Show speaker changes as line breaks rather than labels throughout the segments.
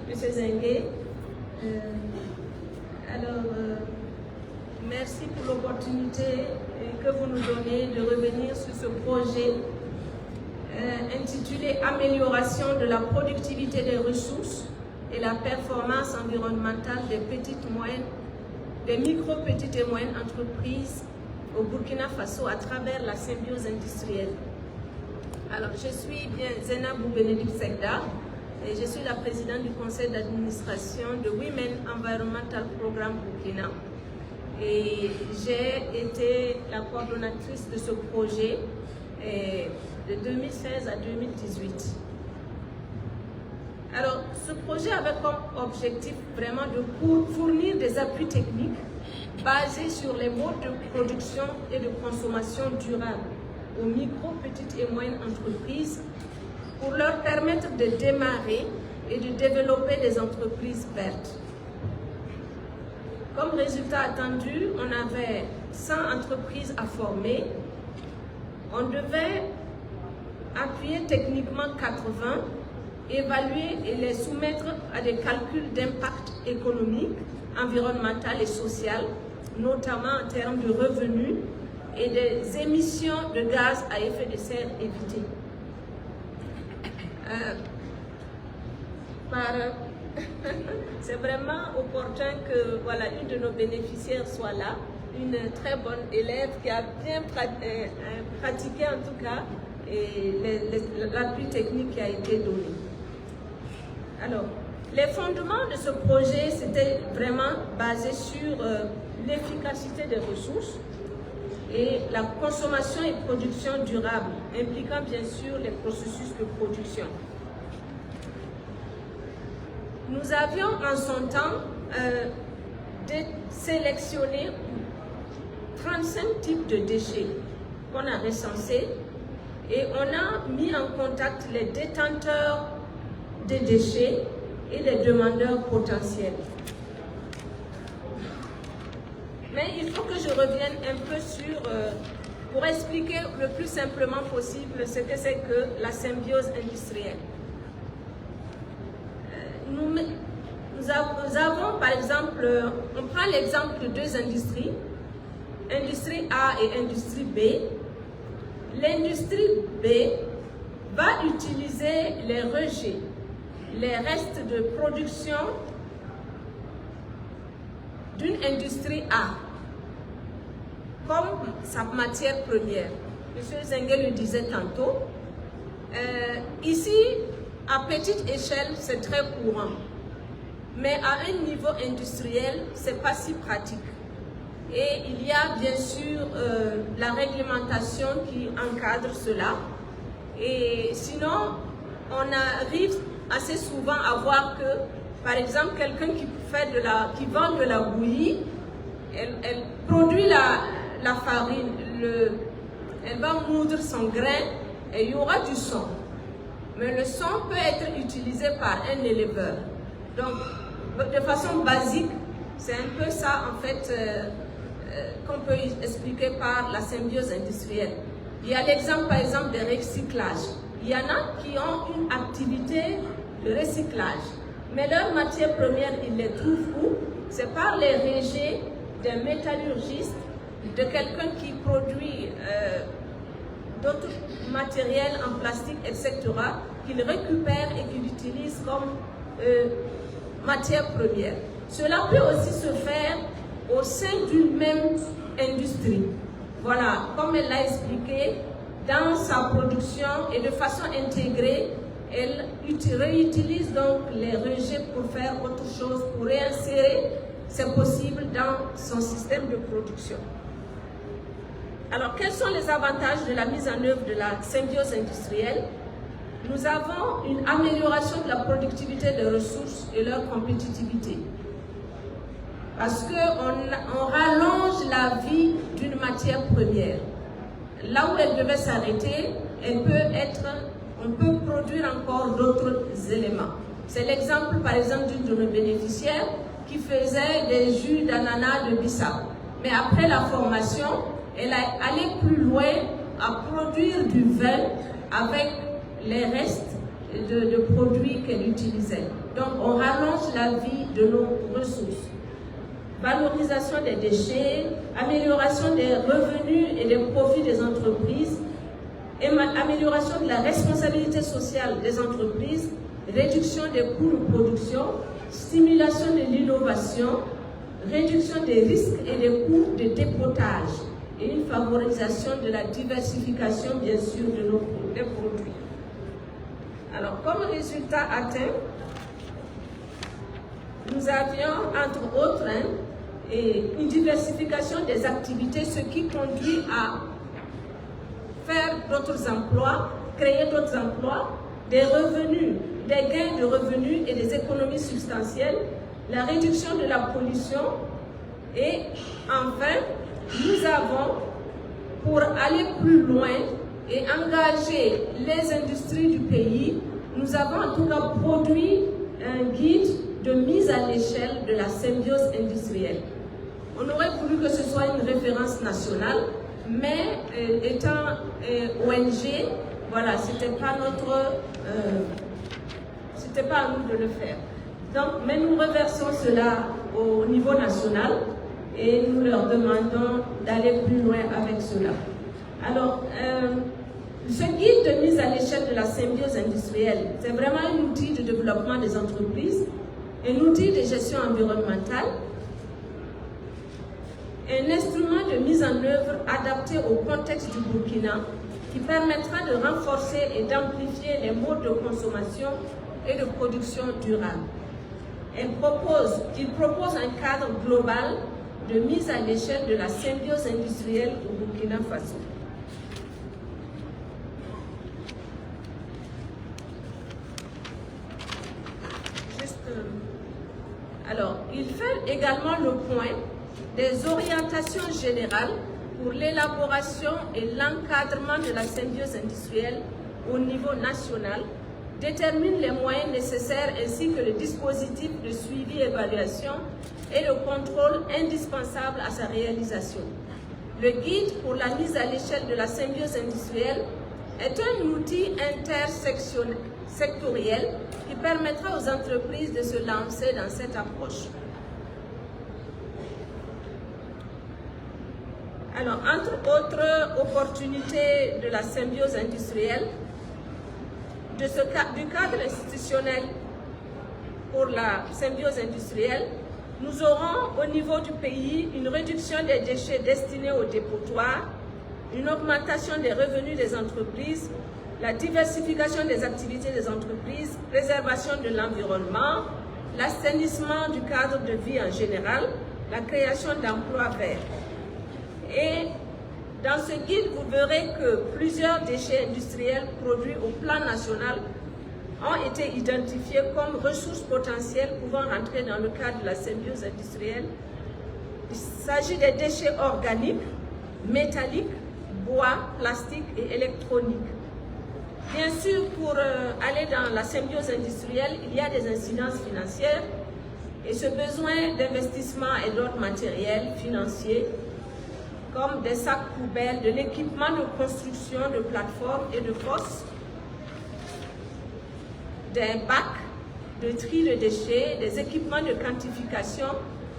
Monsieur Zengue. Merci pour l'opportunité que vous nous donnez de revenir sur ce projet intitulé « Amélioration de la productivité des ressources et la performance environnementale des micro, petites et moyennes entreprises au Burkina Faso à travers la symbiose industrielle ». Alors, je suis bien Zenabou Bénédicte Sekda et je suis la présidente du conseil d'administration de Women Environmental Programme Burkina. Et j'ai été la coordonnatrice de ce projet de 2016 à 2018. Alors, ce projet avait comme objectif vraiment de fournir des appuis techniques basés sur les modes de production et de consommation durable aux micro, petites et moyennes entreprises pour leur permettre de démarrer et de développer des entreprises vertes. Comme résultat attendu, on avait 100 entreprises à former. On devait appuyer techniquement 80, évaluer et les soumettre à des calculs d'impact économique, environnemental et social, notamment en termes de revenus et des émissions de gaz à effet de serre évitées. C'est vraiment opportun que voilà, une de nos bénéficiaires soit là, une très bonne élève qui a bien pratiqué en tout cas l'appui technique qui a été donné. Alors, les fondements de ce projet, c'était vraiment basé sur l'efficacité des ressources et la consommation et production durable, impliquant bien sûr les processus de production. Nous avions en son temps sélectionné 35 types de déchets qu'on a recensés et on a mis en contact les détenteurs des déchets et les demandeurs potentiels. Mais il faut que je revienne un peu sur, pour expliquer le plus simplement possible ce que c'est que la symbiose industrielle. Nous avons par exemple, on prend l'exemple de deux industries, industrie A et industrie B. L'industrie B va utiliser les rejets, les restes de production d'une industrie A comme sa matière première. M. Zengue le disait tantôt. Ici, à petite échelle, c'est très courant. Mais à un niveau industriel, ce n'est pas si pratique. Et il y a bien sûr la réglementation qui encadre cela. Et sinon, on arrive assez souvent à voir que, par exemple, quelqu'un qui vend de la bouillie, elle produit la farine, elle va moudre son grain et il y aura du son. Mais le son peut être utilisé par un éleveur. Donc, de façon basique, c'est un peu ça, en fait, qu'on peut expliquer par la symbiose industrielle. Il y a l'exemple, par exemple, de recyclage. Il y en a qui ont une activité de recyclage, mais leur matière première, ils les trouvent où? C'est par les rejets d'un métallurgiste, de quelqu'un qui produit d'autres matériels en plastique, etc., qu'il récupère et qu'il utilise comme matière première. Cela peut aussi se faire au sein d'une même industrie. Voilà, comme elle l'a expliqué, dans sa production et de façon intégrée, elle réutilise donc les rejets pour faire autre chose, pour réinsérer, c'est possible, dans son système de production. Alors, quels sont les avantages de la mise en œuvre de la symbiose industrielle? Nous avons une amélioration de la productivité des ressources et leur compétitivité. Parce qu'on rallonge la vie d'une matière première. Là où elle devait s'arrêter, on peut produire encore d'autres éléments. C'est l'exemple, par exemple, d'une de nos bénéficiaires qui faisait des jus d'ananas de Bissau. Mais après la formation, elle est allée plus loin à produire du vin avec les restes de produits qu'elle utilisait. Donc, on rallonge la vie de nos ressources. Valorisation des déchets, amélioration des revenus et des profits des entreprises, amélioration de la responsabilité sociale des entreprises, réduction des coûts de production, stimulation de l'innovation, réduction des risques et des coûts de dépotage et une favorisation de la diversification, bien sûr, des produits. Alors, comme résultat atteint, nous avions, entre autres, une diversification des activités, ce qui conduit à faire d'autres emplois, créer d'autres emplois, des revenus, des gains de revenus et des économies substantielles, la réduction de la pollution et enfin, nous avons, pour aller plus loin et engager les industries du pays, nous avons en tout cas produit un guide de mise à l'échelle de la symbiose industrielle. On aurait voulu que ce soit une référence nationale, mais étant ONG, voilà, c'était pas à nous de le faire. Donc, mais nous reversons cela au niveau national et nous leur demandons d'aller plus loin avec cela. Alors, ce guide de mise à l'échelle de la symbiose industrielle, c'est vraiment un outil de développement des entreprises, un outil de gestion environnementale, un instrument de mise en œuvre adapté au contexte du Burkina qui permettra de renforcer et d'amplifier les modes de consommation et de production durable. Il propose un cadre global de mise à l'échelle de la symbiose industrielle au Burkina Faso. Alors, il fait également le point des orientations générales pour l'élaboration et l'encadrement de la symbiose industrielle au niveau national, détermine les moyens nécessaires ainsi que le dispositif de suivi, évaluation et le contrôle indispensable à sa réalisation. Le guide pour la mise à l'échelle de la symbiose industrielle est un outil intersectoriel qui permettra aux entreprises de se lancer dans cette approche. Alors, entre autres opportunités de la symbiose industrielle, du cadre institutionnel pour la symbiose industrielle, nous aurons au niveau du pays une réduction des déchets destinés aux dépotoirs, une augmentation des revenus des entreprises, la diversification des activités des entreprises, préservation de l'environnement, l'assainissement du cadre de vie en général, la création d'emplois verts. Et dans ce guide, vous verrez que plusieurs déchets industriels produits au plan national ont été identifiés comme ressources potentielles pouvant rentrer dans le cadre de la symbiose industrielle. Il s'agit des déchets organiques, métalliques, bois, plastique et électronique. Bien sûr, pour aller dans la symbiose industrielle, il y a des incidences financières et ce besoin d'investissement et d'autres matériels financiers comme des sacs poubelles, de l'équipement de construction de plateformes et de fosses, des bacs de tri de déchets, des équipements de quantification,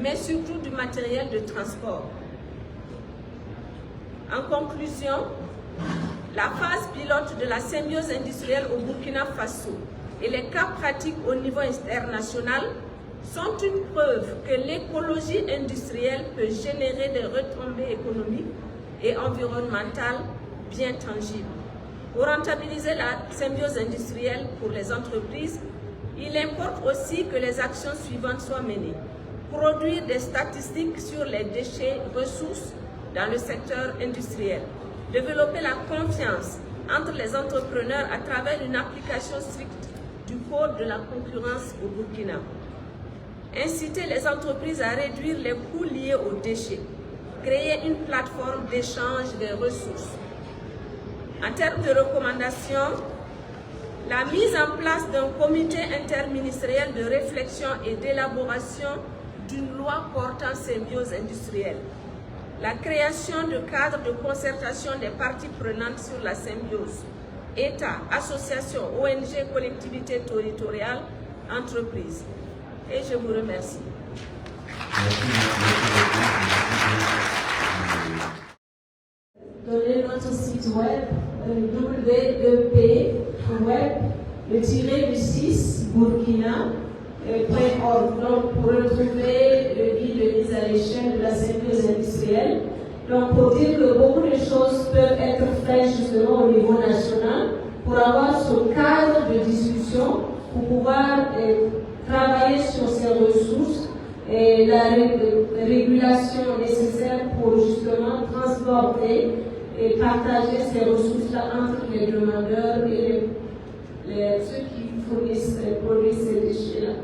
mais surtout du matériel de transport. En conclusion, la phase pilote de la symbiose industrielle au Burkina Faso et les cas pratiques au niveau international sont une preuve que l'écologie industrielle peut générer des retombées économiques et environnementales bien tangibles. Pour rentabiliser la symbiose industrielle pour les entreprises, il importe aussi que les actions suivantes soient menées. Produire des statistiques sur les déchets ressources dans le secteur industriel. Développer la confiance entre les entrepreneurs à travers une application stricte du Code de la concurrence au Burkina. Inciter les entreprises à réduire les coûts liés aux déchets. Créer une plateforme d'échange des ressources. En termes de recommandations, la mise en place d'un comité interministériel de réflexion et d'élaboration d'une loi portant symbiose industrielle. La création de cadres de concertation des parties prenantes sur la symbiose. État, associations, ONG, collectivités territoriales, entreprises. Et je vous remercie.
Donnez notre site web www.web-6burkina.org pour retrouver le guide de mise à l'échelle de la synthèse industrielle. Donc pour dire que beaucoup de choses peuvent être faites justement au niveau national pour avoir ce cadre de discussion pour pouvoir travailler sur ces ressources et la régulation nécessaire pour justement transporter et partager ces ressources-là entre les demandeurs et ceux qui fournissent, produisent ces déchets-là.